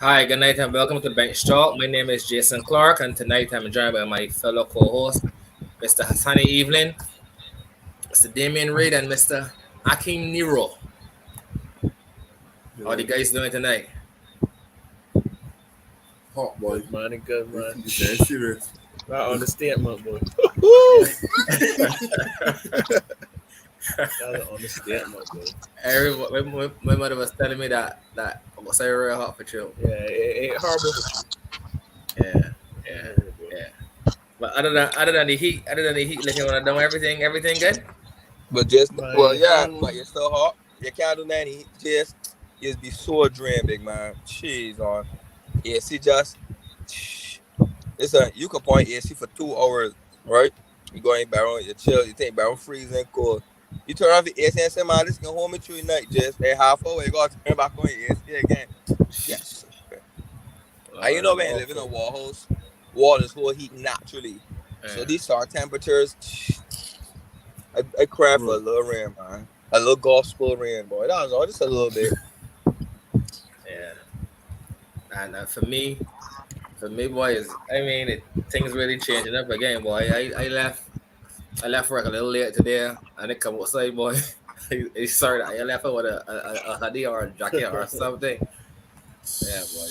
Hi, good night, and welcome to the Bench Talk. My name is Jason Clark, and tonight I'm joined by my fellow co-host, Mr. Hassani Evelyn, Mr. Damien Reid, and Mr. Akim Nero. How are the Yo, guys doing tonight? hot boy. Good man, good man. You say serious? I understand, my boy. Yeah. I understand, my boy. My mother was telling me that was so real hot for you. Yeah, it ain't horrible. Yeah, yeah, yeah. But other than the heat, like you wanna know everything good. But just Man, but you're still hot. You can't do nothing. Just be so drained, big man. Jeez, on AC just listen. You can point AC for 2 hours, right? You go in barrel, you chill, you think barrel freezing cold. You turn off the AC and say, man, this can hold me through the night. Just a half hour, you got to turn back on your AC again. Yes. And you know when you live in a wall house, wall is full of heat naturally. So Yeah, these are temperatures. I cry for a Bro, little rain, man. A little gospel rain, boy. That was all just a little bit. yeah. And for me, boy, things really changing up again, boy. I left work a little late today, and I come outside, boy. Sorry, I left out with a hoodie or a jacket or something. Yeah, boy.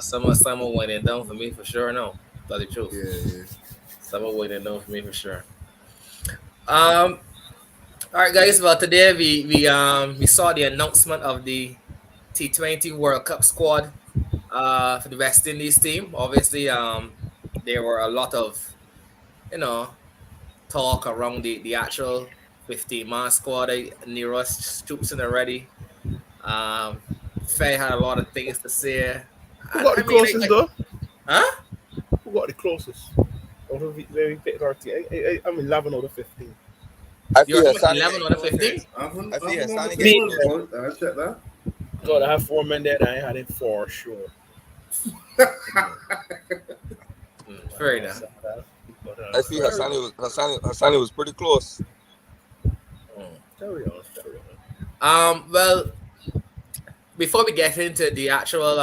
Summer winding down for me for sure. No, tell the truth. yeah. Summer winding down for me for sure. Um. All right, guys. Well, today we saw the announcement of the T20 World Cup squad for the West Indies team. Obviously, there were a lot of you know talk around the actual 15-man squad. Nero's trooping already. Um, Faye had a lot of things to say. who I, got the I mean, like, closest, like though? huh? Who got the closest? Out of the picked our team. I'm 11 out of 15. I You're feel talking Hassani 11 getting or the 15? closest. I haven't, I I feel haven't on the Hassani fifth getting Me, one, closest. boy. I check that. God, I have 4 men there that I had it for sure. Fair I enough. said that. But, I feel Fair enough. Hassani was pretty close. Mm. carry on, carry on. Well, before we get into the actual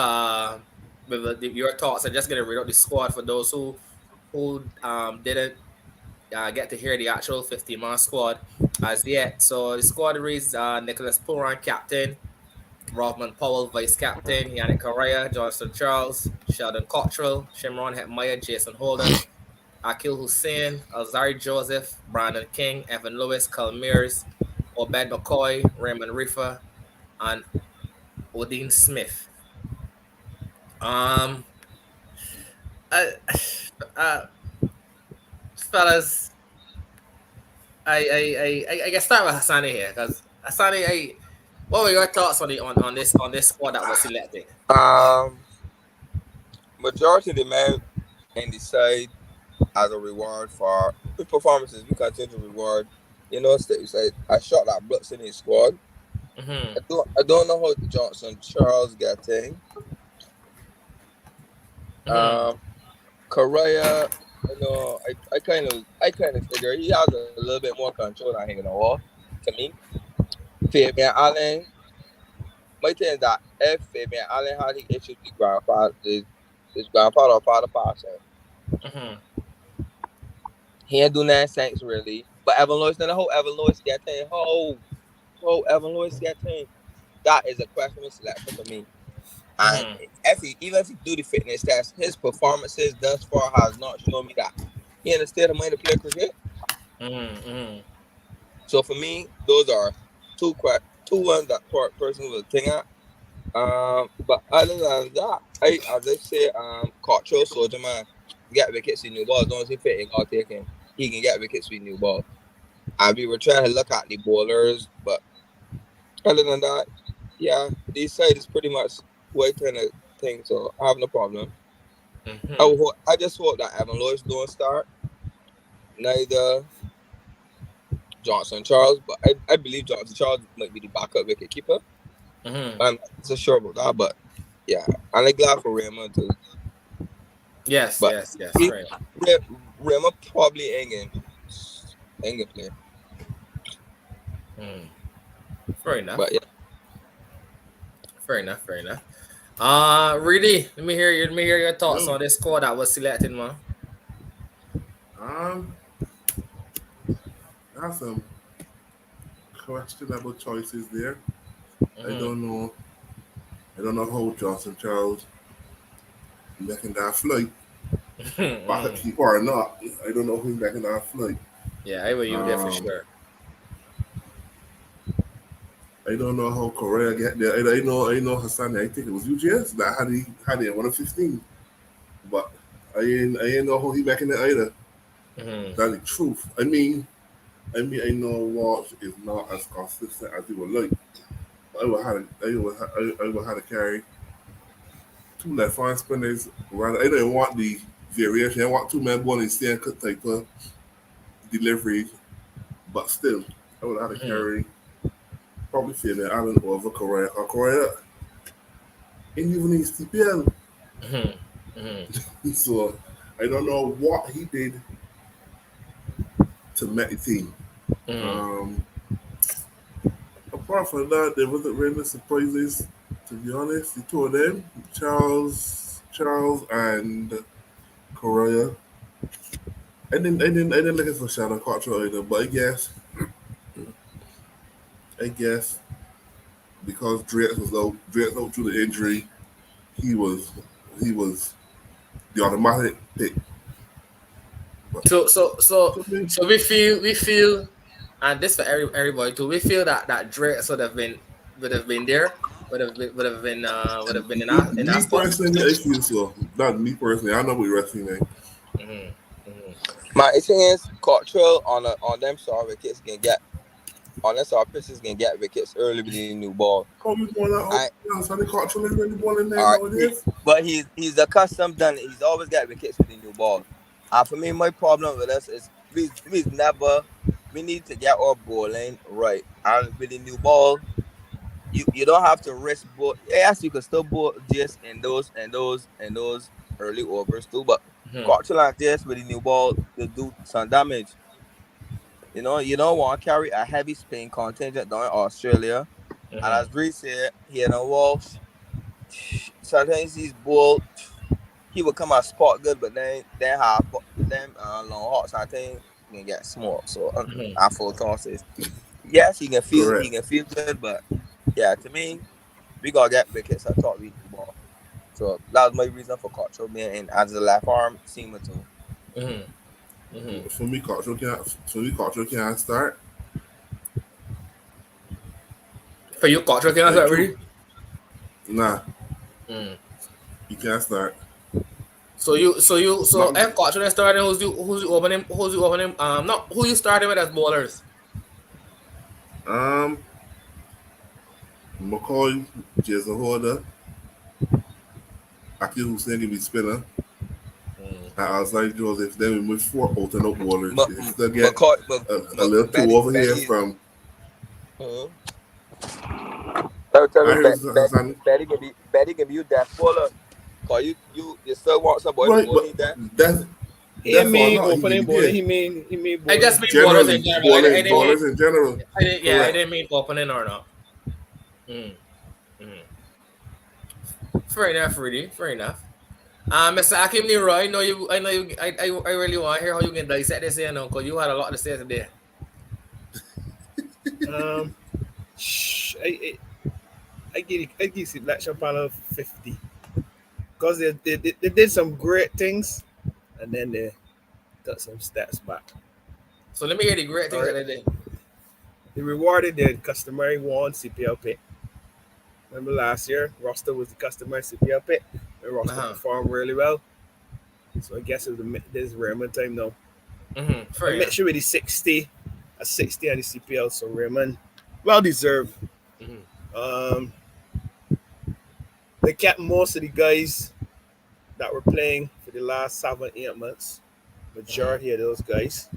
your thoughts, I'm just gonna read out the squad for those who didn't get to hear the actual 50-man squad as yet. So the squad reads Nicholas Puran, captain, Rodman Powell, vice captain, Yannick Correa, Johnston Charles, Sheldon Cottrell, Shimron Hetmeyer, Jason Holden, Akil Hussein, Alzari Joseph, Brandon King, Evan Lewis, Carl Mears, Obed McCoy, Raymond Rifa, and Odin Smith. Um, uh, uh, fellas, I can start with Hassani here because Hassani, what were your thoughts on this squad that was selected? Um, Majority of the men in the side as a reward for good performances, we continue to reward. You know, say I shot that Brooks in his squad. Mm-hmm. I don't know how Johnson Charles got in. Mm-hmm. Um, Correa, I kind of figure he has a little bit more control than him in the wall. To me, Fabian Allen, my thing is that if Fabian Allen had the issues with his grandfather or father passing, Mm-hmm. he ain't do nothing since really. But Evan Lewis, then the whole Evan Lewis get thing, whole Evan Lewis get thing, that is a questionable selection for me. And Mm-hmm. even if he do the fitness test, his performances thus far has not shown me that he in the state of mind to play cricket. Mm-hmm. So for me, those are two ones that person will think at. But other than that, as I say, Cottrell Soldier man get wickets with new balls. As long as he fit, he got taken. He can get wickets with new ball. And we were trying to look at the bowlers, but other than that, yeah, this side is pretty much white kind of thing. So I have no problem. Mm-hmm. I just hope that Evan Lewis don't start. Neither Johnson Charles, but I believe Johnson Charles might be the backup wicket keeper. Mm-hmm. I'm not so sure about that, but yeah, and I'm glad for Raymond too. Yes, But yes, yes. he Right. Raymond probably ain't gonna play. Mm. Fair enough. But yeah, Fair enough. Fair enough. Really, let me hear your thoughts Yo. on this squad that was selected, man. Um, I have some questionable choices there. I Mm-hmm. don't know. I don't know how Johnson Charles making that flight. Backup Mm-hmm. keeper or not. I don't know who's making that flight. Yeah, I will you there for Um, sure. I don't know how Korea get there. I know Hassan. I think it was UGS that had it 1 of 15. But I ain't know how he back in it either. Mm-hmm. That's the truth. I know Walsh is not as consistent as he would like. I would have to carry two left hand spinners around. I don't want the variation. I want two men born in same type of delivery, but still, I would have to Mm-hmm. carry probably Fabian Allen over Korea. Or Korea ain't even in CPL, Mm-hmm. Mm-hmm. so I don't know what he did to make the team. Mm-hmm. Um, Apart from that, there wasn't really surprises. To be honest, the two of them, Charles and Correa. I didn't look at for Shadow Carter either, but I guess because Drex out through the injury, he was, he was the automatic pick. But So so so to me, so we feel, and this for everybody too. We feel that Drake would have been there, would have been in that me spot. personally, I feel so. Not me personally. I know what wrestling man. Mm-hmm. Mm-hmm. My experience cultural on them star wickets can get on them star pitches can get wickets early with the new ball. How you going out? I So they caught you when the ball in there all right, nowadays. but he's accustomed done it. He's always got wickets with the new ball. For me, my problem with us is we never we need to get our bowling right. And with the new ball, you don't have to risk bowl. Yes, you can still bowl just in those early overs too. But Mm-hmm. culture like this with the new ball, they do some damage. You don't want to carry a heavy spin contingent down in Australia. And as Mm-hmm. Bree said, here in Walsh, sometimes he's bull. He would come out spot good, but then have them long hots. I think he can get small. So Mm-hmm. I full tosses. Yes, he Correct. can feel good, but yeah, to me, we gotta get wickets at top with the ball. So that was my reason for Cottrell being in as a left arm seamer too. Mm-hmm. Mm-hmm. For me, culture can't start. For you, culture can Like answer true. really. Nah, Mm. you can't start. So But if culture is starting, who's you opening? Not who you starting with as bowlers. um, McCoy, Jason Horder, Akil Hussein can be spinner. Mm. And outside Joseph, then we move four alternate bowlers. But If they get McCoy, but, a little two over here Betty, from uh, tell I me, heard Hassan. Betty can be your death bowler. Cause you still want somebody to Right, bowl but in there. that's He for mean not. He opening be bowling. there. He mean I bowling. just mean bowlers in Generally, general. I didn't mean. bowlers in general. I Correct. didn't mean opening or not. Mm. Mm. Fair enough, really. Fair enough. Mr. Akim Leroy, I really want to hear how you can dissect this, because you had a lot to say today. Um, I give selection panel 50 because they did some great things and then they got some stats back. So let me hear the great All things that right, they did. they rewarded their customary one CPL pick. Remember last year, Roster was the customary CPL pick, and Roster Uh-huh. performed really well. So I guess this Raymond time now. Mm-hmm. I Fair make enough. sure with the 60 on the CPL. So Raymond, well deserved. Mm-hmm. Um, they kept most of the guys that were playing for the last 7 8 months. Mm-hmm. Majority of those guys,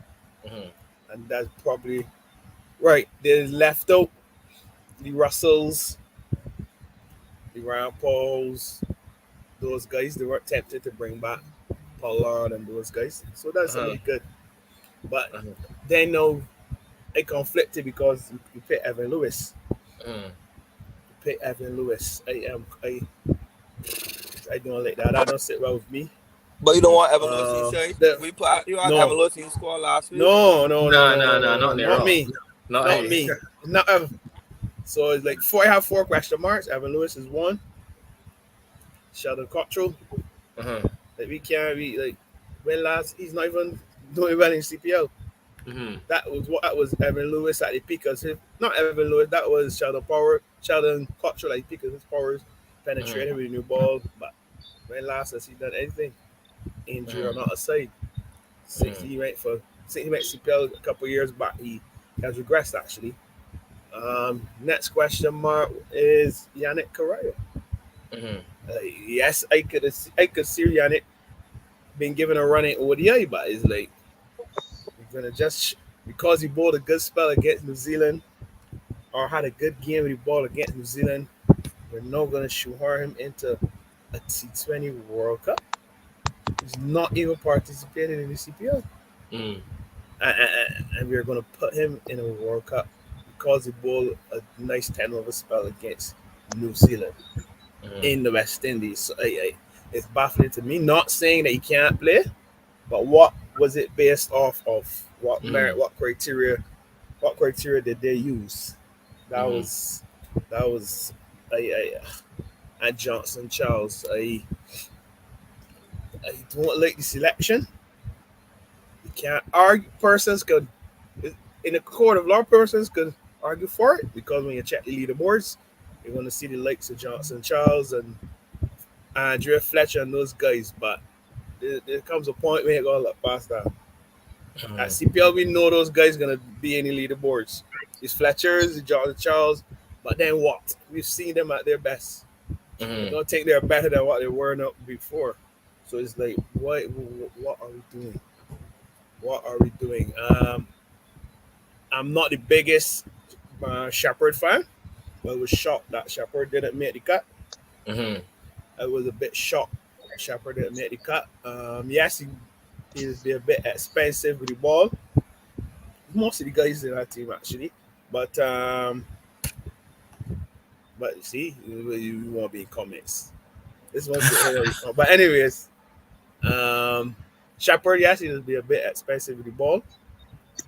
Mm-hmm. and that's probably right. They left out the Russells, the Ryan Pauls, those guys. They weren't tempted to bring back Pollard and those guys. So that's Uh-huh. something good. But Uh-huh. they know it conflicted because you pick Evan Lewis. Mm-hmm. You pick Evan Lewis. I I don't like that. That don't sit well with me. But you don't want Evan Lewis in your The, we play, you want no, Evan Lewis in your squad last week? no, Not near not all. me, Not not hey. me, not ever. So it's like I have 4 question marks. Evan Lewis is 1. Sheldon Cottrell. Uh-huh. Like we can't be like when last he's not even doing well in CPL. Mm-hmm. That was Evan Lewis at the peak of his, not Evan Lewis, that was Sheldon Cottrell at the peak of his powers, penetrating with a new ball. But when last has he done anything? Injury or not aside. Since he went CPL a couple of years back, he has regressed actually. Next question mark is Yannick Correa. Mm-hmm. Yes, I could see Yannick being given a run in ODI, but it's like we're gonna just because he bowled a good spell against New Zealand or had a good game with the ball against New Zealand, we're not gonna shoehorn him into a T20 World Cup. He's not even participating in the CPL, Mm-hmm. and we're gonna put him in a World Cup because he bowled a nice 10-over spell against New Zealand in the West Indies. So it's baffling to me. Not saying that he can't play, but what was it based off of? What merit? What criteria? What criteria did they use? That was at Johnson Charles. I don't like the selection. You can't argue. Persons could in the court of law. Persons could argue for it because when you check the leaderboards, you're going to see the likes of Johnson Charles and Andrea Fletcher and those guys. But there comes a point where you're going to look past that. At CPL, we know those guys going to be in the leaderboards. It's Fletcher's, Johnson Charles. But then what? We've seen them at their best. I don't think they're better than what they were not before. So it's like, what are we doing? What are we doing? I'm not the biggest Shepherd fan. I was shocked that Shepherd didn't make the cut. I was a bit shocked Shepherd didn't make the cut. Yes, he's a bit expensive with the ball. Most of the guys in that team actually, but see, you want to be in comments. This one's but anyways, Shepherd, yes, he does be a bit expensive with the ball,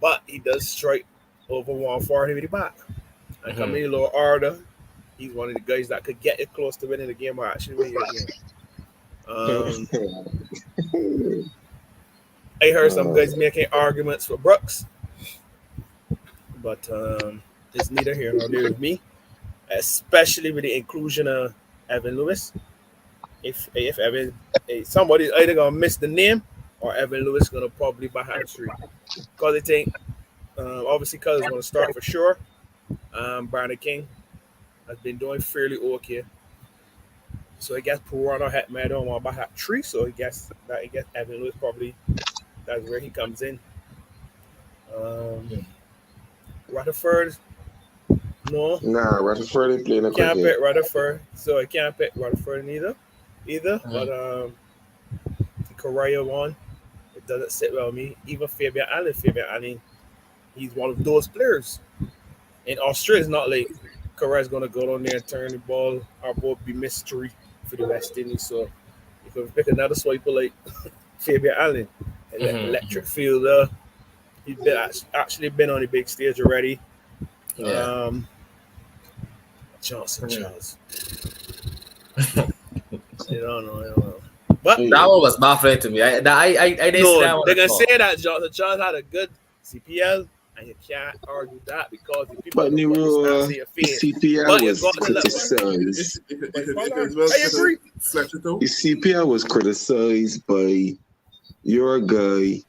but he does strike over 140 with the bat. And Camilo Arda, he's one of the guys that could get it close to winning the game or actually winning the game. I heard some guys making arguments for Brooks, but it's neither here nor there with me, especially with the inclusion of Evan Lewis. If Evan, somebody's either gonna miss the name or Evan Lewis gonna probably buy hat three because they think obviously Cuz is gonna start for sure. Brandon King has been doing fairly okay, so I guess Purana had made on about hat three. So I guess Evan Lewis probably that's where he comes in. Rutherford, no. Nah, Rutherford ain't playing a Can't cricket. pick Rutherford, so I can't pick Rutherford either. But Correa one, it doesn't sit well with me. Even Fabian Allen, he's one of those players. In Australia, it's not like Correa's gonna go down there and turn the ball. Our ball be mystery for the West Indies. So you can pick another swiper like Fabian Allen, electric fielder. He's actually been on the big stage already. Yeah. Johnson Charles. I don't know. But that one was baffling to me. I didn't see that one. They're gonna say that Johnson Charles had a good CPL, and you can't argue that because the people. But Nero, CPL was criticized. I agree. The CPL was criticized by your guy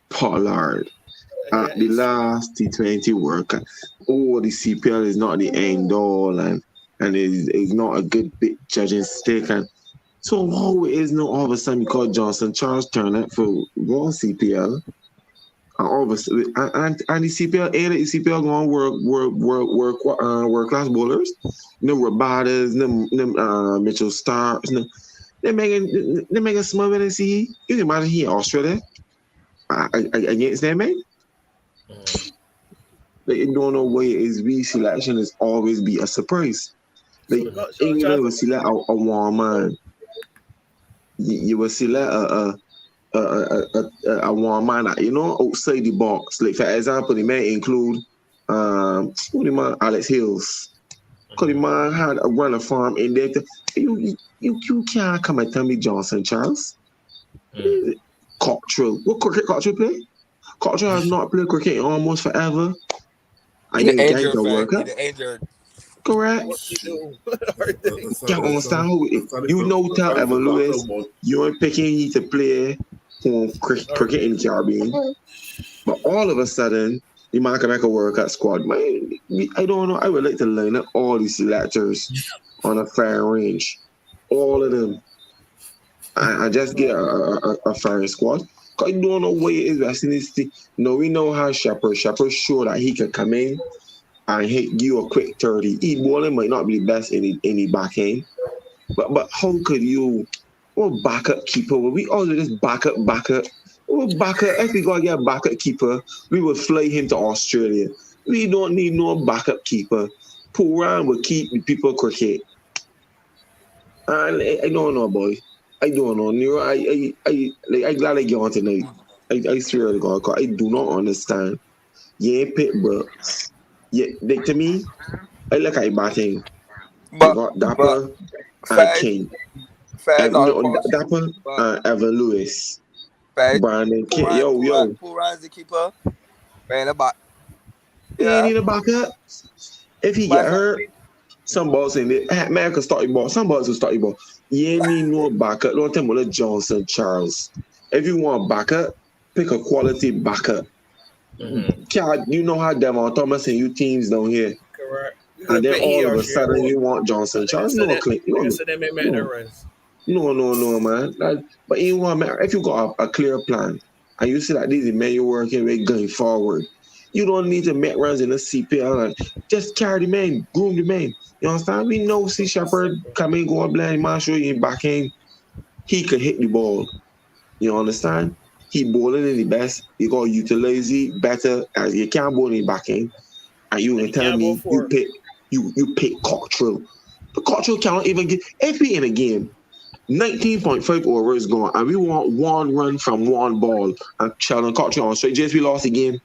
Pollard at the last T20 World Cup. Oh, the CPL is not the end all, and is not a good bit judging stick. And so how is no all of a sudden because Johnson Charles turned up for one CPL, and all of a sudden, and the CPL the CPL going work class bowlers, no Rabadas, no Mitchell Starks, no. They're making small when they see you can imagine here in Australia against them, man. They don't know why his selection is always be a surprise. Like England will select a warm man. you will see like a one man that, outside the box. Like for example, the may include what the man Alex Hills. Because the man had a run of farm in there. You can't come and tell me Johnson Charles. Cottrell. What cricket Cottrell play? Cottrell has not played cricket in almost forever. I He the ain't getting injured to fan. work He up. the injured. Correct. What you do? Can't understand who you know. Tell Evan Lewis you ain't picking he to play home cricket in the Caribbean, but all of a sudden you might can make a World Cup squad. Man, I don't know. I would like to line up all these selectors on a fair range, all of them. I just get a fair squad. Cause I don't know where it is resting this thing. No, we know how Shepherd showed that he could come in and hit you a quick 30. He bowling might not be the best in the back end. But how could you backup keeper? We always just backup. Backup. If we gotta get a backup keeper, we would fly him to Australia. We don't need no backup keeper. Puran will keep the people cricket. And I don't know, boy. I don't know. Nero, I glad I get on tonight. I swear to God, 'cause I do not understand. Yeah, Pit, bro. Yeah, like to me, I like I batting. You But got but Dapper and Faz King. not a pause. Dapper But and Evan Lewis. Faz Brandon King. Yo. Puran's the keeper. Man, about He ain't yeah. need a backup. If he get But hurt, some balls in it. Man can start your ball. Some balls will start your ball. You ain't need no backup. Don't tell me Johnson Charles. If you want backup, pick a quality backup. You know how Devon Thomas and you teams down here. Correct. And then all of a sudden you want Johnson Charles. No, man. But you want, if you got a clear plan and you see that these men you're working with going forward, you don't need to make runs in the CPL. And just carry the man, groom the man. You understand? We know C. Shepherd come in, go up blind, Marshall, you back in. He could hit the ball. You understand? He bowling in the best. You got to utilize it better as you can't bowl in the back end. And you gonna tell me you pick Cottrell. But Cottrell cannot even get if we in a game. 19.5 overs gone, and we want one run from one ball, and Sheldon Cottrell on straight. Just we lost the game.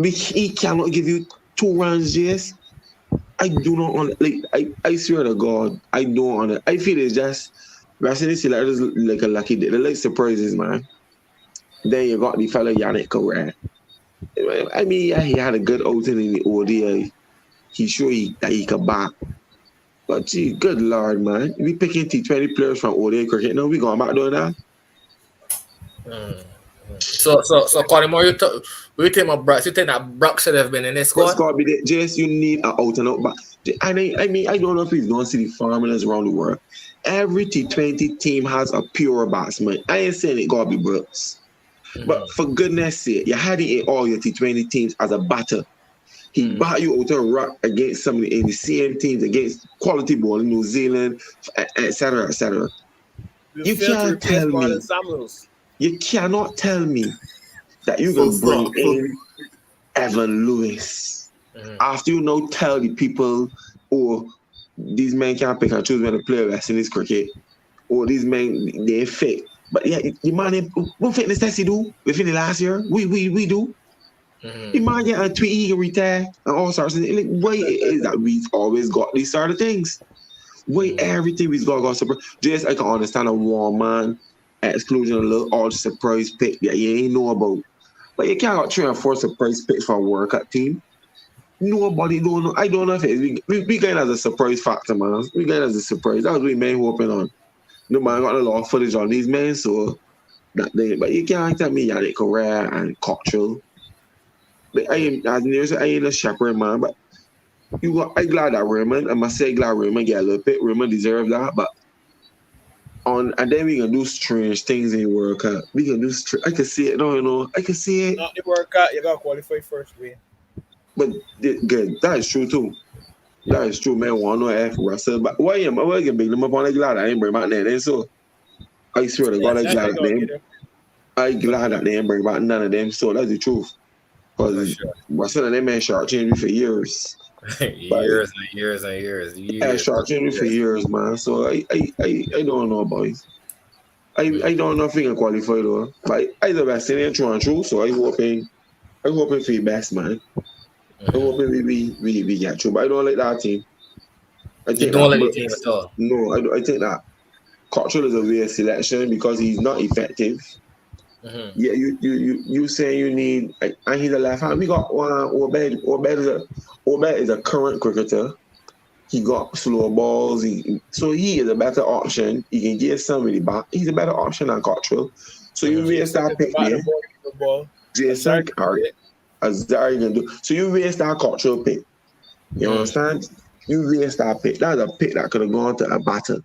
He cannot give you 2 runs, Jace. I do not I swear to God, I don't I feel it's just resting this like a lucky day. They're like surprises, man. Then you got the fellow Yannick Correa. I mean, yeah, he had a good outing in the ODI. He showed that he could bat. But gee, good Lord, man. We picking T20 players from ODI cricket. No, we going back doing that. So, Conor, you think that Brock should have been in this squad? Got to be there. Just you need an out and out back. I mean, I don't know if he's going to see the formulas around the world. Every T20 team has a pure batsman. I ain't saying it got to be Brooks. But for goodness sake, you had it in all your T20 teams as a batter. He bat you out a rock against somebody in the CM teams, against quality ball in New Zealand, etc., etc. You can't tell me. You cannot tell me that you can bring in Evan Lewis after you know tell the people, these men can't pick and choose when to play West Indies cricket, or these men they're fit. But yeah, the man, what fitness test he do within the last year? We do. The man get a tweet, he can retire and all sorts of things. Why it is that we've always got these sort of things? Why everything we've got surprise? Just I can understand a warm man exclusion a little all surprise pick that you ain't know about. But you can't got 3 or 4 surprise picks for a World Cup team. Nobody don't know. I don't know if it's we got it as a surprise factor, man. We got it as a surprise. That was what we men hoping on. Nobody got a lot of footage on these men, so that day. But you can't tell me Yannick Correa and Cottrell. But I ain't a shepherd, man. But I'm glad that Raymond, I must say, glad Raymond get a little bit. Raymond deserve that, but and then we can do strange things in the World Cup. We can do. I can see it. No, I can see it. Not the World Cup. You got to qualify first, man. But good. That is true too. That is true, man. Want no F Russell, but why am I can big them up on the glad I ain't bring back that. So I swear to God, I glad that them. I glad that they ain't bring back none of them. So that's the truth. Because Russell and them man short changed me for years. years and years and years. Yeah, short changed me for years, man. So I don't know, boys. I don't know if we can qualify though. But I the best in true and true, so I hoping for the best, man. I hoping we get through. But I don't like that team. I You think don't that like the team at all. no, I think that Cottrell is a weird selection because he's not effective. Yeah, you say you need, and he's a left hand. We got one Obed. Obed is a current cricketer. He got slow balls. So he is a better option. He can get somebody back. He's a better option than Cottrell. So you waste that pick there. Jason, all right. Azari can do. So you waste that Cottrell pick. You understand? You waste that pick. That's a pick that could have gone to a batter.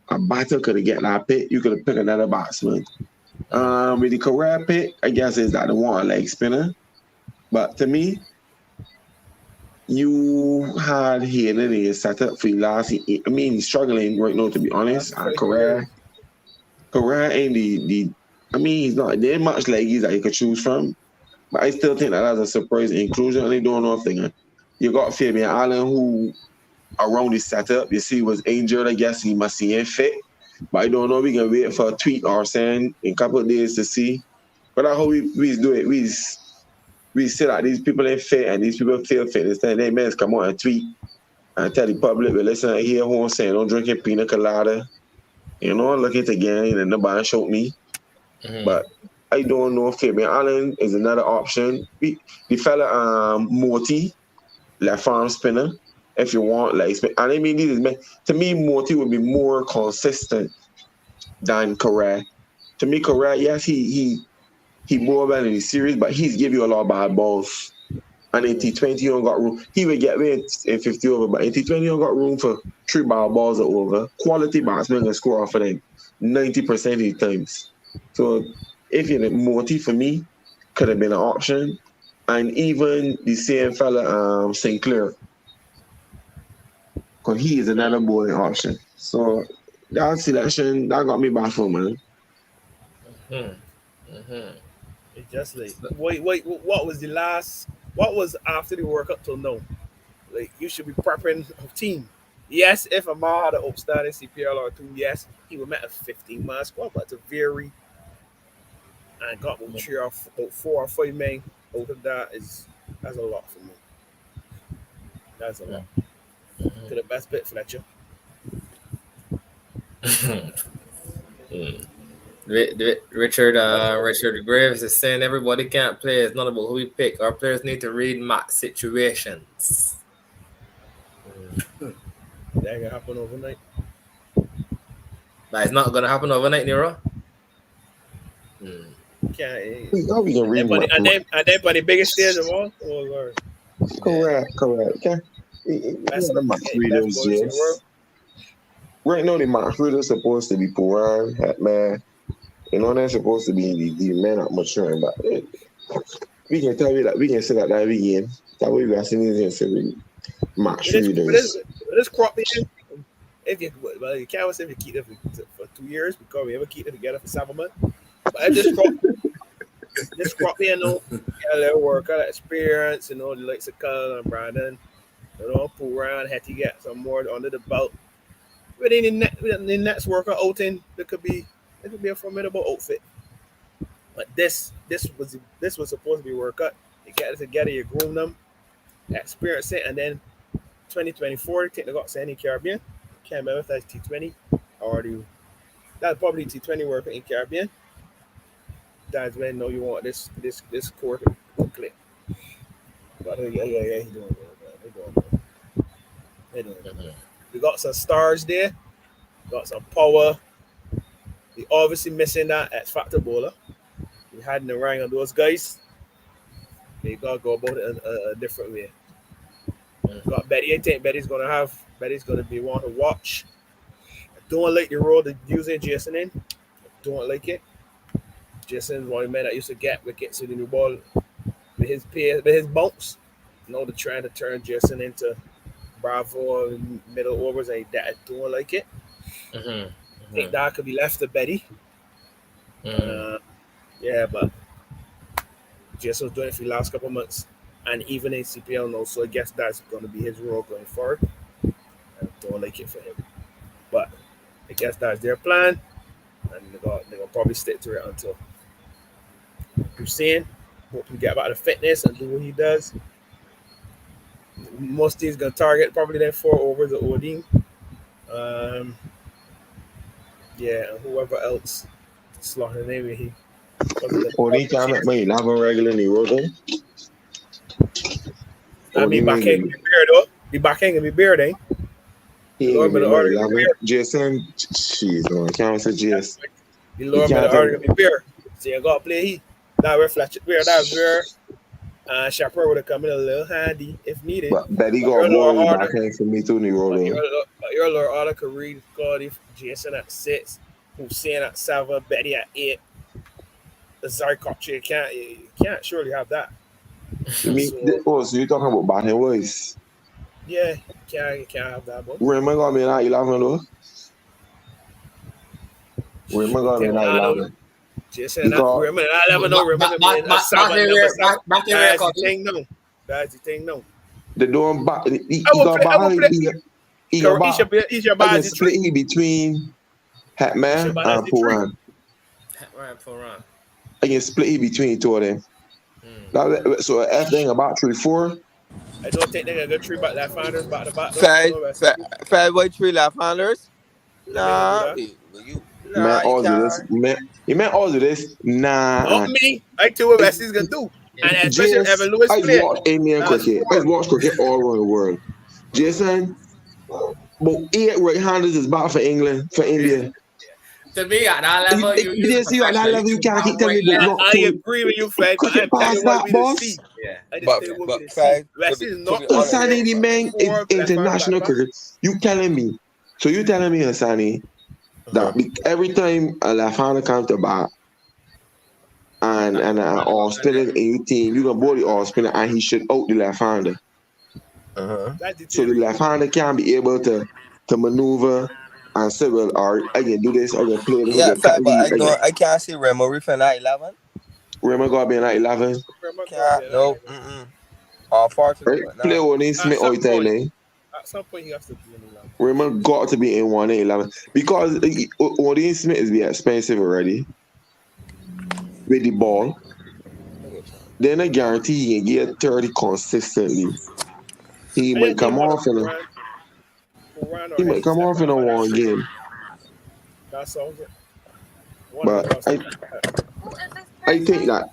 A batter could have get that pick. You could have picked another batsman. With the career pick, I guess is that the one leg spinner. But to me, you had Hayden in your setup for the last. I mean, he's struggling right now, to be honest. Career ain't the. I mean, he's not. There ain't much leggies that you could choose from. But I still think that that's a surprise inclusion. And they don't know nothing. You got Fabian Allen, who around his setup, you see, was injured. I guess he must see him fit. But I don't know. We can wait for a tweet or send in a couple of days to see. But that's how we do it. We say that these people ain't fit and these people feel fit. Instead, they men come on and tweet and tell the public, well, listen, here who I'm saying, don't drinking pina colada. Look at it again and nobody showed me. But I don't know if Fabian Allen is another option. The fella Morty, left arm spinner, if you want, like, and I mean, to me, Morty would be more consistent than Correa. To me, Correa, yes, he more well in the series, but he's give you a lot of bad balls. And in T20, you don't got room. He would get away in 50 over, but in T20, you don't got room for 3 bad balls or over. Quality batsmen can score off of them 90% of the times. So if you're Morty, for me, could have been an option. And even the same fella, Sinclair, because he is another bowling option. So that selection, that got me baffled, man. It's just like, wait, what was the last? What was after the World Cup till now? Like, you should be prepping a team. Yes, if a man had an upstanding CPL or two, yes, he would make a 15-man squad, but to vary and got about 4 or 5 men out of that's a lot for me. That's a lot. To the best bit, Fletcher. Richard Graves is saying everybody can't play. It's not about who we pick. Our players need to read match situations. That ain't gonna happen overnight. But it's not gonna happen overnight, Nero. Can't. How we can read match? And then by the biggest stage of all. Oh Lord. Correct. Okay. That's the match readers, yes. Right now, the match readers supposed to be poor, man. They're supposed to be the men are maturing, but we can tell you that we can say that every game. That way we are seeing this match readers. This crop in. If you can't say if you keep it for 2 years because we ever keep it together for 7 months. But if this crop in, a little work, a little experience, the likes of Cullen and Brandon, pull around, had to get some more under the belt. But in the next workout outing, it could be a formidable outfit. But this was supposed to be workout. You get it together, you groom them, experience it, and then 2024, take the got in Caribbean. Can't remember if that's T20 or that's probably T20 workout in Caribbean. That's when you want this core to click. But yeah, he's doing good. They're doing good. We got some stars there. Got some power. We obviously missing that X Factor bowler. We had in the rank of those guys. They gotta go about it a different way. Got Betty. I think Betty's gonna be one to watch. I don't like the role that using Jason in. I don't like it. Jason's one of the men that used to get wickets in the new ball with his pace, with his bounce. They're trying to turn Jason into Bravo middle overs. I don't like it. I think that could be left to Betty. But Jason's doing it for the last couple of months. And even in CPL now, so I guess that's going to be his role going forward. I don't like it for him. But I guess that's their plan. And gonna probably stick to it until Hussein. Hope he get back to fitness and do what he does. Most teams gonna target probably then 4 overs of Odin. Yeah, and whoever else slotting the name he. Only can't make my 11 regular in the road. I mean, back ain't gonna be beer though. The back ain't gonna be beer, eh? He ain't gonna be my 11. Jason, jeez, man, I can't say JS. The Lord may the order gonna be beer. So you gotta play he. That reflection beer, that beer. Chapeau would have come in a little handy if needed. But Betty got more back end for me too, Nero. Your Lord Order could read Cody, Jason at 6, Hussein at 7, Betty at 8. The Zarkot, you can't surely have that. So you're talking about batting voice? Yeah, you can't have that, bro. Where am I gonna be at 11 though? Where am I gonna be at 11? Jason, remember, I never know. Remember, that's the thing, no. That's the thing, no. The door back. He split between Hatman and Puran. I can split between two of them. So everything about 3-4. I don't think they're gonna go 3 back left-handers back to back. 5 by 3 left-handers. Nah, you meant all of this? Nah. Not me. I tell you what Westies gonna do. And especially Evan Lewis play. I watch Indian cricket. I watch cricket all around the world. Jason, but 8 right-handers is bad for England, for India. To me, at that level, you can't keep telling me that. I agree with you, Fred. Cricket past that, boss. But Fred, Hassani, the man is international cricket. You telling me? So you telling me, Hassani, that every time a left-hander comes to bat and an all spinner in your team, you gonna body all spinner and he should out the left-hander. So the left-hander can't be able to maneuver and say, well, all right, I can do this, I can play this. Yeah, fact, but I can't see Remo reefing at 11. Remo got to be at 11. No. Unfortunately. Right? Play on this Smith all the time, eh? At some point, he has to be in 11. Remo got to be in 1 and 11 because Odin Smith is be expensive already with the ball. Then I guarantee he can get 30 consistently. He might come off in a. He might come off in a 1 game. But I think that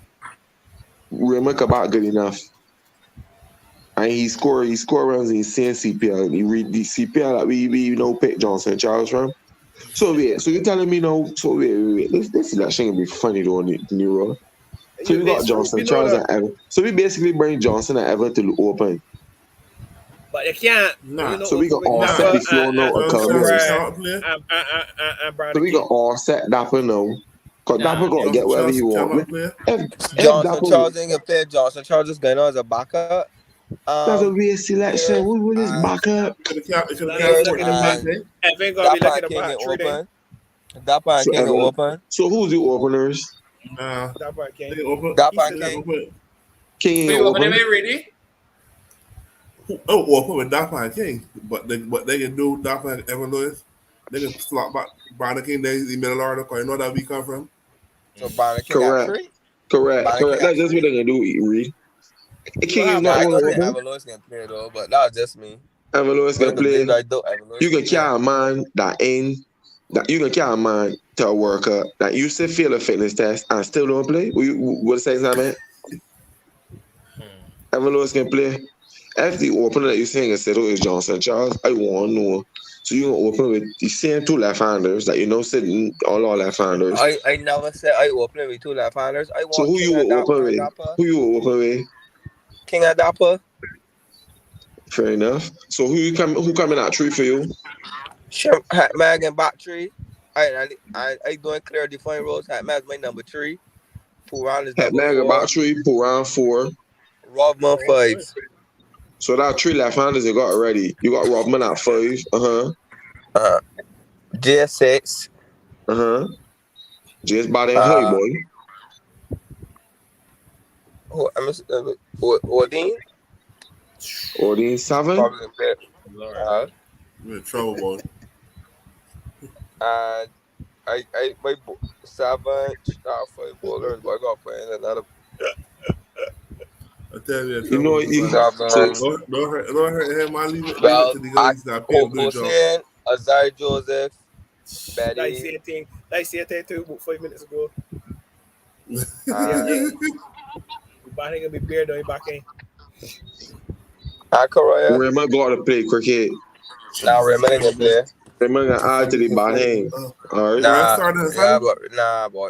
Remo about good enough. And he score runs in CPL. He read the CPL that we know pick Johnson Charles from. So you're telling me now, wait. This selection will be funny though on the new role. So we got Johnson, Charles, and Evan. So we basically bring Johnson and Evan to open. But they can't. So we got all set the floor now. So we got all set Dapper now. Because Dapper got to get whatever he wants. Johnson Charles ain't gonna play. Johnson Charles is going on as a backup. That's a weird selection. What will this backup? Evan gonna be looking at open. Dapper can't open. So who's the openers? Dapper can't. King ain't open. Ready? Open with Dapper and King, but they can do Dapper and Evan Lewis. They can slot back Brandon King. They the middle order. You know that we come from. So Brandon King Correct. That's just what they're gonna do. Reed. King is not going to open. Evan Lewis can play though, but that's just me. Evan Lewis can play. You can carry a man that you can carry a man to a worker that you still fail a fitness test and still don't play. What say that, man? Evan Lewis can play. If the opener that you're saying is settled is Johnson Charles, I want to know. So you're going to open with the same 2 left-handers that you know sitting all our left-handers. I never said I open with 2 left-handers. So who you will open with? Who you will open with? King of Dapper. Fair enough. So who coming at 3 for you? Mag and back 3. I doing clear defined roles. Mag my number 3. Puran is number 4. Mag and back 3. Puran 4. Rodman 5. So that 3 left-handers you got already. You got Rodman at 5. J6. J's body and high, boy. Odin? Odin 7? We're in trouble, boy. my Savage, for bowlers, but I got playing another I tell you, You know, trouble, man. so Savage. Don't hurt him, man. Leave it Well, to the guys that pay him do the job. Hussein, Azar Joseph, Like Betty, say a thing. Like say a thing too about 5 minutes ago. and Batting gonna be beard on your back end. Akaraya. Raymond got to play cricket. Now Jesus, Raymond I in remember. there. Raymond got add to the bad hand. All right. Rest Nah, started yeah, Hassan. but nah, boy.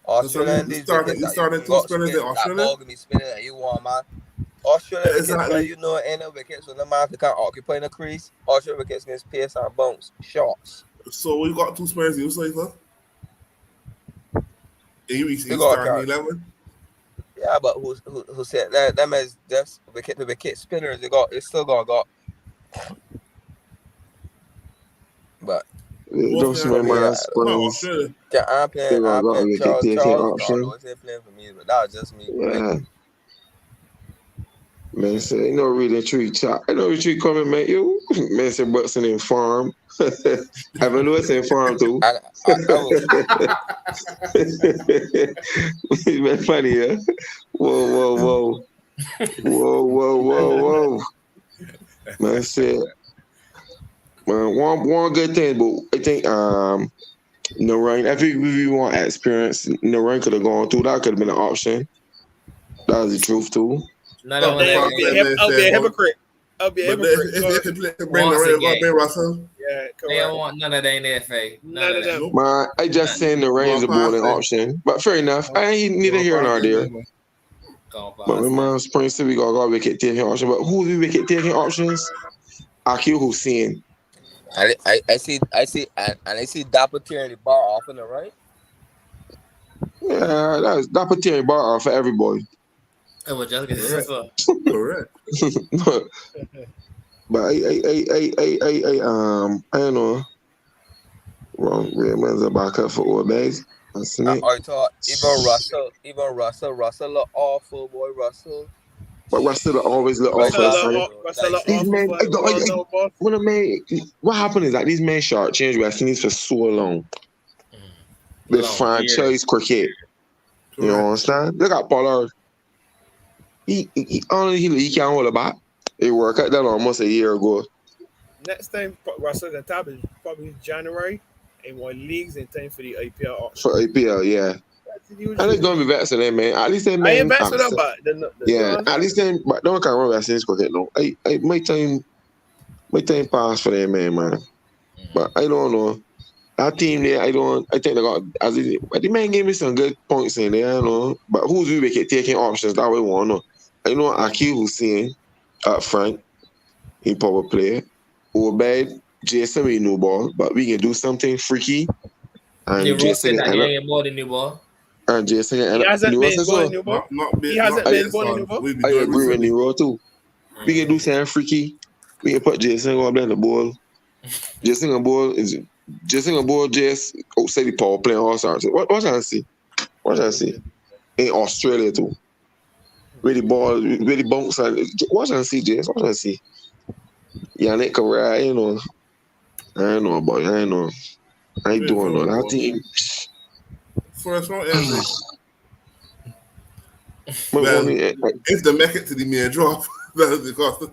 Australia and You these started. wickets You that started you two got spinners spin in that Australia. ball gonna be spinning that you want, man. Australia wickets, man, Exactly. you know, ain't no wickets when the man can't occupy in the crease. Australia wickets against pace and bounce shots. So we got two spinners. You say, sir? You You got starting cards. 11. Yeah, but who said that? Them is just the wicket spinners. It's still got. But Both Those now. my yeah, man No, springs. Australia. I'm They playing. got I'm playing. to get taking Charles option. Darlow isn't playing for me, but that was just me. Right? Yeah. Man said, ain't no really tree chop. Ain't no tree coming, man. You man said Buxton in farm. Have a Lewis in farm too. I will. It's been funny, yeah. Whoa. Whoa. Man said, man, one good thing, but I think Narain, I think if you want experience, Narain could have gone through. That could have been an option. That was the truth too. Not But only then Fuck that, I'll be a man. hypocrite. I'll be a But hypocrite. if they can bring Once the rain, again, bring Russell. Yeah, they don't correct. want none of that in their face. None of them. Nope. Man, I just saying the Rain's a bowling option. But fair enough. I ain't neither here nor there. But my mom's point said we got wicket taking option. But who's the wicket taking options? Akil Hussein. I see, and I see Dapper tearing the bar off in the right. Yeah, that put Terry bar off for everybody. I was just gonna say so. Correct. But I don't know. Wrong, man's a backup for old bags. That's it. I thought Russell look awful, boy, Russell. But Russell always look Like awful. Russell These awful men, for the world no ball. what happened is that these men short change West Indies for so long. They franchise cricket. You know understand? Look at Pollard. He can't hold a bat. He worked out that almost a year ago. Next time Russell can top is probably January and won leagues in time for the IPL auction. For APL, yeah. And it's gonna be vaccinated, man. At least they I man. ain't best with them, but yeah, at least then, but don't can't run vaccines cricket no. I my time pass for them, man. But I don't know. That team there, I think they got but the man gave me some good points in there, I know. But who's we wicket taking options that we want to know. I know Akil Hussein up front in power play. Obed, Jason we new ball, but we can do something freaky. And Jason more than new ball. And Jason he hasn't been bowling new ball. He hasn't been bowling new ball. I agree with Nero too. We can do something freaky. We can put Jason on the ball. Jason on ball just outside the power playing all sorts. What I see? In Australia too. Where the ball, where the bounce and what I see, Jason? What I see? Yannick Correa, I know, boy. I know. I don't know. That team. First one, Andy. Well, if they make it to the main drop, that is because.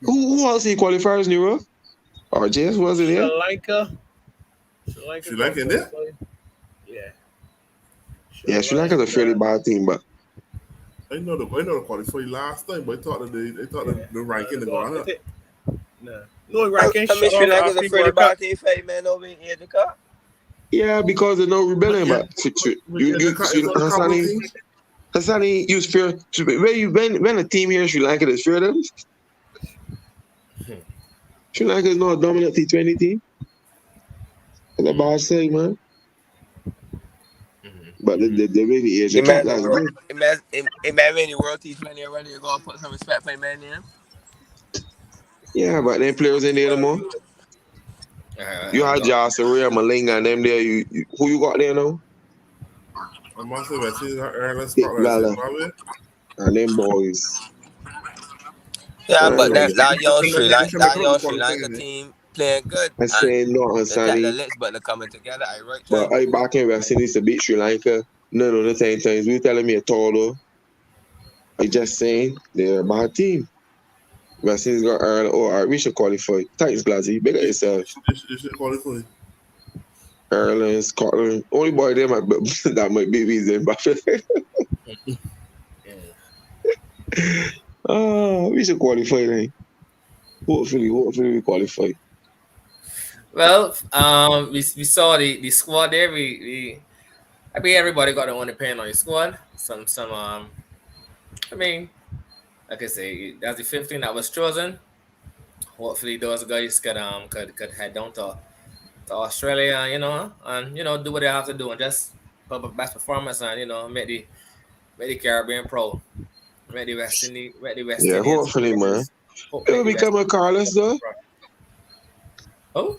Who else in qualifiers, Nero? Or James was it there? Sri Lanka in there? Yeah. Sri Lanka's a fairly bad team, but I know the qualified last time, but I thought that the ranking gone up. No ranking. I mean, Sri Lanka's a fairly bad team, man. Over in the cup. Yeah, because there's no rebellion, but Hassani, you fear when a team here in Sri Lanka is fear them. Sri Lanka is not a dominant T20 team. And the boss say, man. But they really is. Imagine the World T20 already. You're going to put some respect for man in. Yeah, but them players in there no more. You had Josh, Ria, Malinga, and them there. Who you got there now? I must have seen that and them boys. Yeah, but that young Sri Lanka team, playing good. I say no, The Sunny. list, but they're coming together at the right But time. I back in West Indies to beat Sri Lanka. None of the 10 times we telling me at all though. I just saying they're a bad team. West Indies got Ireland. Oh, all right, we should qualify. Thanks, Glazzy. Big up yourself. You should qualify. Ireland, Scotland. Only boy there might that might be Zimbabwe. We should qualify then. Hopefully we qualify. Well, we saw the squad there. I mean, everybody got their own opinion on the squad. I mean, like I say, that's the 15 that was chosen. Hopefully, those guys could head down to Australia, and do what they have to do and just put up best performance and make the Caribbean proud, make the West Yeah, Indians. hopefully, man. It'll become a Carlos though. Oh,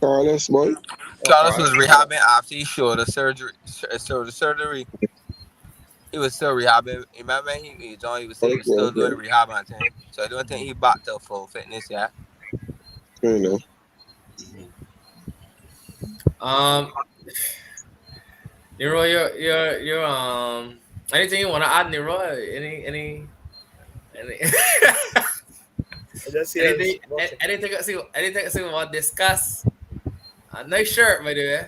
Carlos, boy. Carlos was rehabbing after he showed the surgery. The surgery. He was still rehabbing. Remember, he was saying he was still doing rehab on time. So I don't think he back to full fitness yet. Fair enough. Nero, you're anything you want to add, Nero? Any I just anything else you want to discuss? Nice shirt, by the way.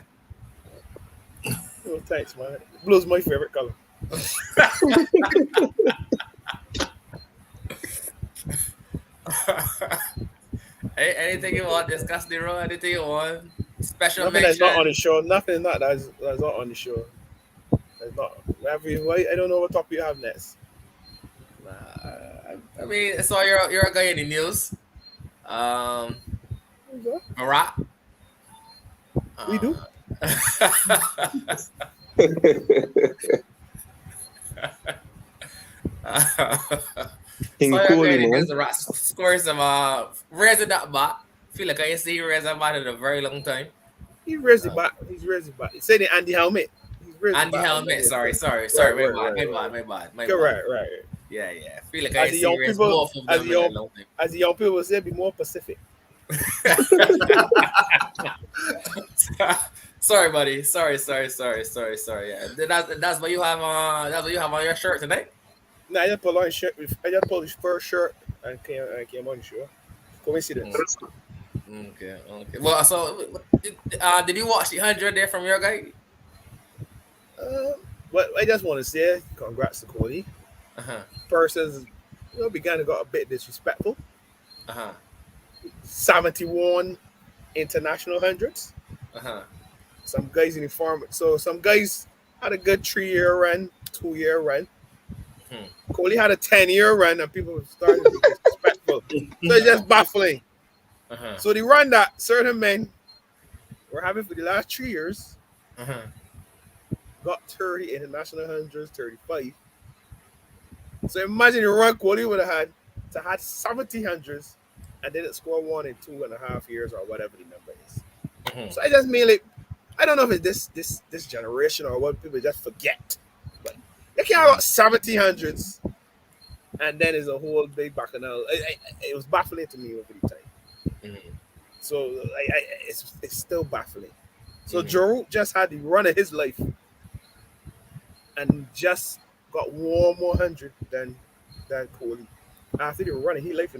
Oh, thanks, man. Blue's my favorite color. Anything you want to discuss, Nero? Anything you want? Special Nothing mention. that's not on the show. Nothing that's not on the show. That's not. I don't know what topic you have next. I mean, so you're a guy in the news. Barack. We do. King So you're Cooley, going man. against the Rat score some raising that bat. Feel like I see he raised that bat in a very long time. He raised the bat. He's raised the bat. He said the Andy Helmet. He's raised Andy the bat. Helmet. Sorry. My bad. Right. Yeah. Feel like I As the see young he raised people, both of them in a long time. as the young people would say, be more Pacific. Sorry, buddy. Sorry. Yeah, that's what you have on. That's what you have on your shirt tonight. No, I just pulled on his shirt. I just pulled his first shirt and came on the show. Coincidence. Okay. Well, so did you watch the 100 there from your guy? But I just want to say congrats to Cody. Persons, began to got a bit disrespectful. 71 international hundreds. Some guys in the farm. So some guys had a good 3-year run, 2-year run. Coley had a 10-year run, and people started to be disrespectful. So it's just baffling. So the run that certain men were having for the last 3 years got 30 international hundreds, 35. So imagine the run Coley would have had to had 70 hundreds and didn't score one in 2.5 years or whatever the number is. So I just mean like, I don't know if it's this generation or what people just forget. But they can't got 70 hundreds and then it's a whole big bacchanal. It was baffling to me over the time. So it's still baffling. So Joe just had the run of his life and just got one more 100 than Coley. After the run of his life,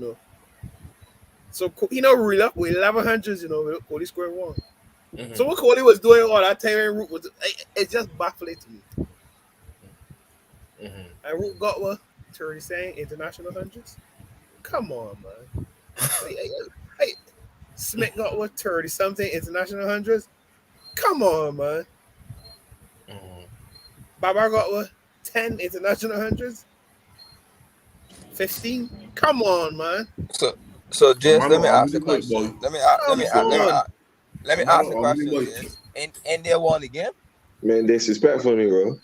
So real up with 1100s, Coley scored one. So what Coley was doing all that time and Root was it's just baffling to me. And Root got what? 30 saying international hundreds? Come on, man. Hey, Smith got what 30 something international hundreds? Come on, man. Babar got what 10 international hundreds? 15? Come on, man. So just let me ask the question. Let me ask the question. And they won the game? Man, disrespectful me, bro.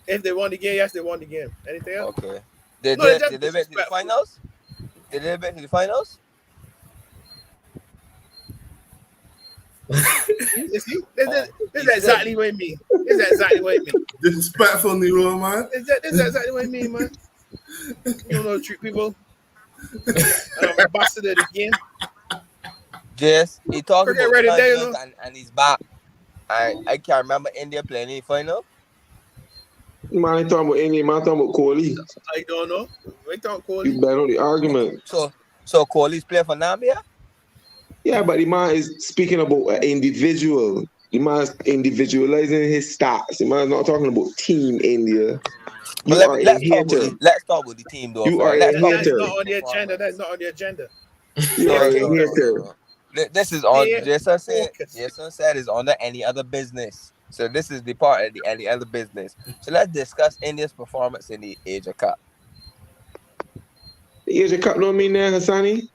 If they won the game, yes, they won the game. Anything else? Okay. Did they make to the finals? Did they make to the finals? This is exactly what I mean. This is exactly what I mean. Disrespectful, Nero, man. This is exactly what I mean, man. You don't know how to treat people. I'm ambassador of the game. Just he talking Forget about right there, you hundreds know. and he's back. I can't remember India playing in the final. Man, I talking about India, man, I talking about Kohli. I don't know. We talk You Kohli. bet on the argument. So Kohli's playing for Nambia. Yeah, but the man is speaking about an individual. The man is individualizing his stats. The man is not talking about team India. But You are a hater. let's talk about the team though. You are First. a Let's talk That's about not hater. the on the agenda. That's performance. not on the agenda. You Stay are a focused. hater. This is on Stay Jason said. focused. Jason said is under any other business. So this is the part of the any other business. So let's discuss India's performance in the Asia Cup. The Asia Cup don't mean that, Hassani.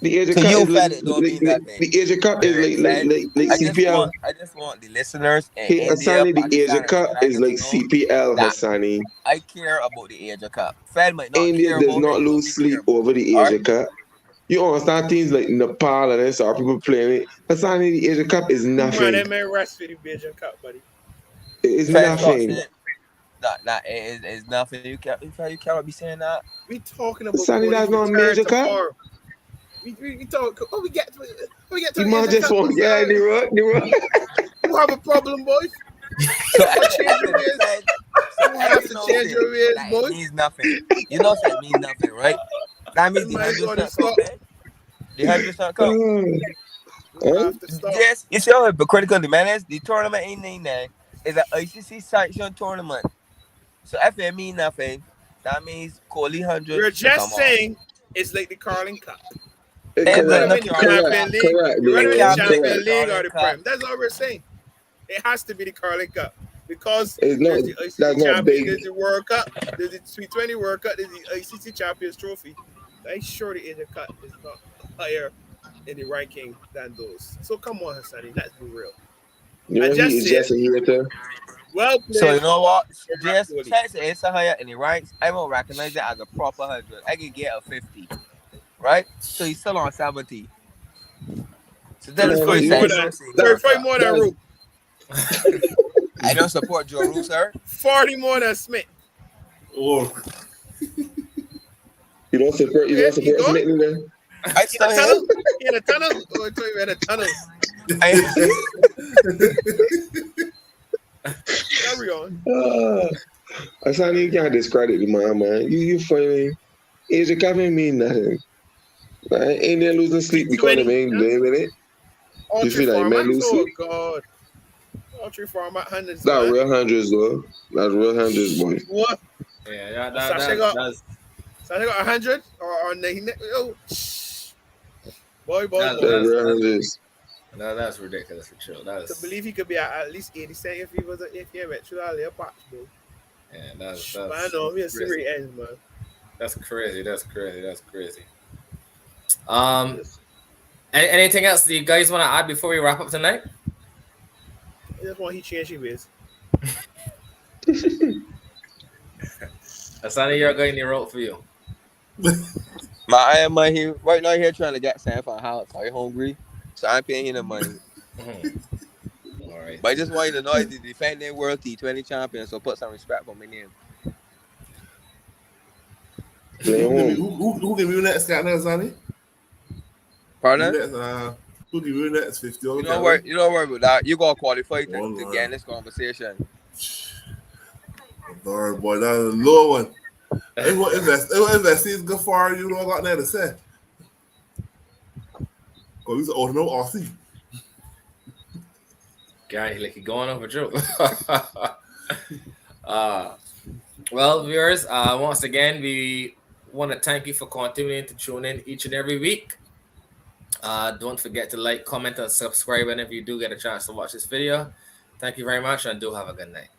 The Asia To Cup you, is fed it don't mean nothing. the Asia Cup is Fed, like CPL. I just want the listeners in Hey India, Hassani, the Asia Pakistan, and Cup Sri is Lanka to like know CPL, that Hassani. I care about the Asia Cup. Fed might not India care does about it, not but lose we care sleep about over it. the All Asia right. Cup. You understand teams like Nepal and then our people playing it. Hassani, the Asia Cup is Man, nothing. that man rest for the Asian Cup, buddy. It is Fed start nothing. saying that is nothing. You cannot be saying that. We talking about Hassani, Kohli's that's not a return major to cup. form. We talk. Oh, we get to The the man Asian just Cup. want, yeah, the road. You have a problem, boys. So You have to change your ways. You have to change your ways, that it boys. means nothing. You know that means nothing, right? That means the You might 100 want to not count, stop. man. The 100 not count. You have to stop. Yes, you see how hypocritical the man is? The tournament ain't named there. It's an ICC sanctioned tournament. So if it mean nothing, that means Kohli 100 We're should come just off. saying it's like the Carling Cup. It's You like rather the win the Carling Champions Cup. League. Correct, You rather It win the can't be like correct. the Champions League or Carling the Cup. Prem. That's all we're saying. It has to be the Carling Cup because It's there's not, the ICC that's not Champions, big. there's the World Cup, there's the T20 World Cup, there's the ICC Champions Trophy. I'm sure the Asian Cup is not higher in the ranking than those. So come on, Hassani, let's be real. You I know, he just is said, just a hater. well So played, you know what? Virat Just Kohli. chance it's a higher in the ranks. I won't recognize it as a proper 100. I can get a 50. Right? So he's still on 70. So So that it's is Man, pretty probably you, more sad. You than don't say so World it's probably Cup. more than that's, Root. I don't support Joe Root, sir. 40 more than Smith. Or you don't support Okay, he Smith gone? either. I In still the here. tunnel? In the tunnel? Oh, I thought you were in the tunnels. I, Carry on. I sound you can't discredit the man. You funny. Asia Cup ain't mean nothing. Right? Ain't they losing sleep because they T20, ain't huh? blaming it? All You three feel like man formats? lose Oh, sleep? God. All three format hundreds, That man. real hundreds though. That's real hundreds, boy. What? Yeah, Sasha got that's 100 or 90. Oh, boy, boy, that's boy. That that's real that's, hundreds. that's ridiculous for sure. To That's believe he could be at least 80 cent if he went through that little patch, bro. yeah, Man, no, we'll see where crazy. it ends, man. That's crazy. That's crazy. That's crazy. Um, anything else that you guys want to add before we wrap up tonight? I just want he change his ways. Asani, you're going the road for you. I am here right now here trying to get Sam for a house. Are you hungry? So I'm paying him the money. Mhm. All right. But I just want you to know he's the defending World T20 champion, so put some respect on my name. Play home. who give you next guy now, Zani? You Pardon? next, who give you next 50 over You don't worry about that. You gotta qualify One to man. get in this conversation. Lord, boy, that's a low one. Invest is good for you. Know what I got there to say? Because he's an old no Aussie. Guy, like he going off a joke. Well, viewers, once again, we want to thank you for continuing to tune in each and every week. Don't forget to like, comment, and subscribe whenever you do get a chance to watch this video. Thank you very much, and do have a good night.